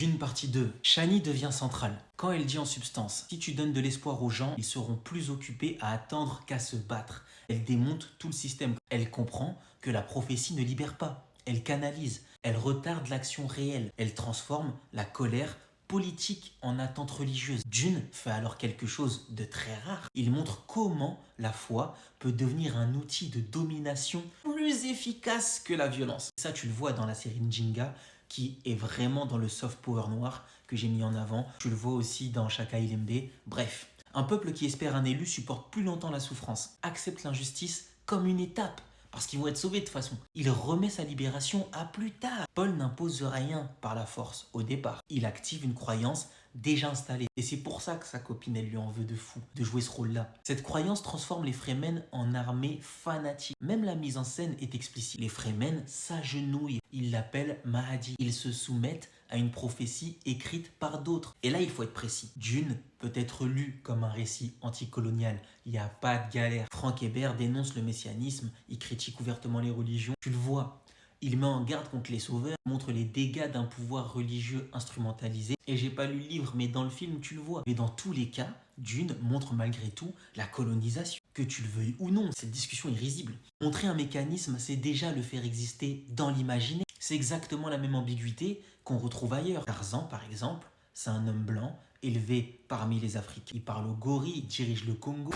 Dune partie 2. Shani devient centrale. Quand elle dit en substance, si tu donnes de l'espoir aux gens, ils seront plus occupés à attendre qu'à se battre. Elle démonte tout le système. Elle comprend que la prophétie ne libère pas. Elle canalise. Elle retarde l'action réelle. Elle transforme la colère politique en attente religieuse. Dune fait alors quelque chose de très rare. Il montre comment la foi peut devenir un outil de domination plus efficace que la violence. Ça, tu le vois dans la série Njinga, qui est vraiment dans le soft power noir que j'ai mis en avant. Tu le vois aussi dans Shaka Ilembe. Bref, un peuple qui espère un élu supporte plus longtemps la souffrance, accepte l'injustice comme une étape, parce qu'ils vont être sauvés de toute façon. Il remet sa libération à plus tard. Paul n'impose rien par la force au départ. Il active une croyance déjà installée. Et c'est pour ça que sa copine, elle lui en veut de fou, de jouer ce rôle-là. Cette croyance transforme les Fremen en armée fanatique. Même la mise en scène est explicite. Les Fremen s'agenouillent. Ils l'appellent Mahadi. Ils se soumettent à une prophétie écrite par d'autres. Et là, il faut être précis. Dune peut être lu comme un récit anticolonial. Il n'y a pas de galère. Frank Herbert dénonce le messianisme. Il critique ouvertement les religions. Tu le vois. Il met en garde contre les sauveurs, montre les dégâts d'un pouvoir religieux instrumentalisé. Et j'ai pas lu le livre, mais dans le film, tu le vois. Mais dans tous les cas, Dune montre malgré tout la colonisation. Que tu le veuilles ou non, cette discussion est risible. Montrer un mécanisme, c'est déjà le faire exister dans l'imaginaire. C'est exactement la même ambiguïté qu'on retrouve ailleurs. Tarzan, par exemple, c'est un homme blanc élevé parmi les Africains. Il parle au gorille, il dirige le Congo.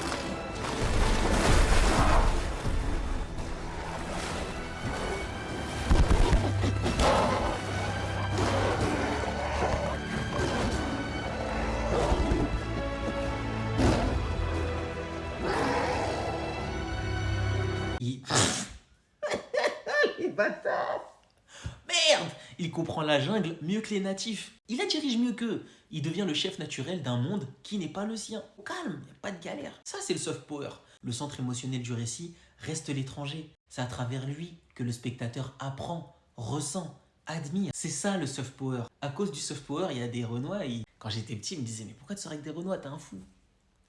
Il... Les bâtards! Merde! Il comprend la jungle mieux que les natifs. Il la dirige mieux qu'eux. Il devient le chef naturel d'un monde qui n'est pas le sien. Calme, il n'y a pas de galère. Ça, c'est le soft power. Le centre émotionnel du récit reste l'étranger. C'est à travers lui que le spectateur apprend, ressent, admire. C'est ça le soft power. À cause du soft power, il y a des Renois. Quand j'étais petit, ils me disaient: mais pourquoi tu sors avec des Renois? T'es un fou.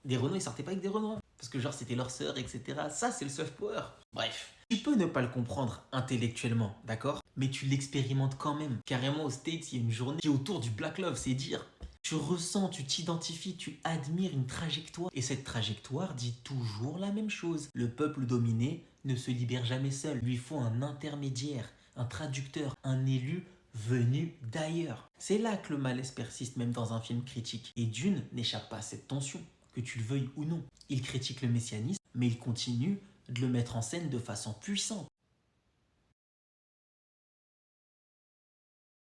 Des Renois, ils sortaient pas avec des Renois. Parce que genre, c'était leur sœur, etc. Ça, c'est le soft power. Bref. Tu peux ne pas le comprendre intellectuellement, d'accord? Mais tu l'expérimentes quand même. Carrément, aux States, il y a une journée qui est autour du Black Love, c'est dire. Tu ressens, tu t'identifies, tu admires une trajectoire. Et cette trajectoire dit toujours la même chose. Le peuple dominé ne se libère jamais seul. Il lui faut un intermédiaire, un traducteur, un élu venu d'ailleurs. C'est là que le malaise persiste, même dans un film critique. Et Dune n'échappe pas à cette tension, que tu le veuilles ou non. Il critique le messianisme, mais il continue de le mettre en scène de façon puissante.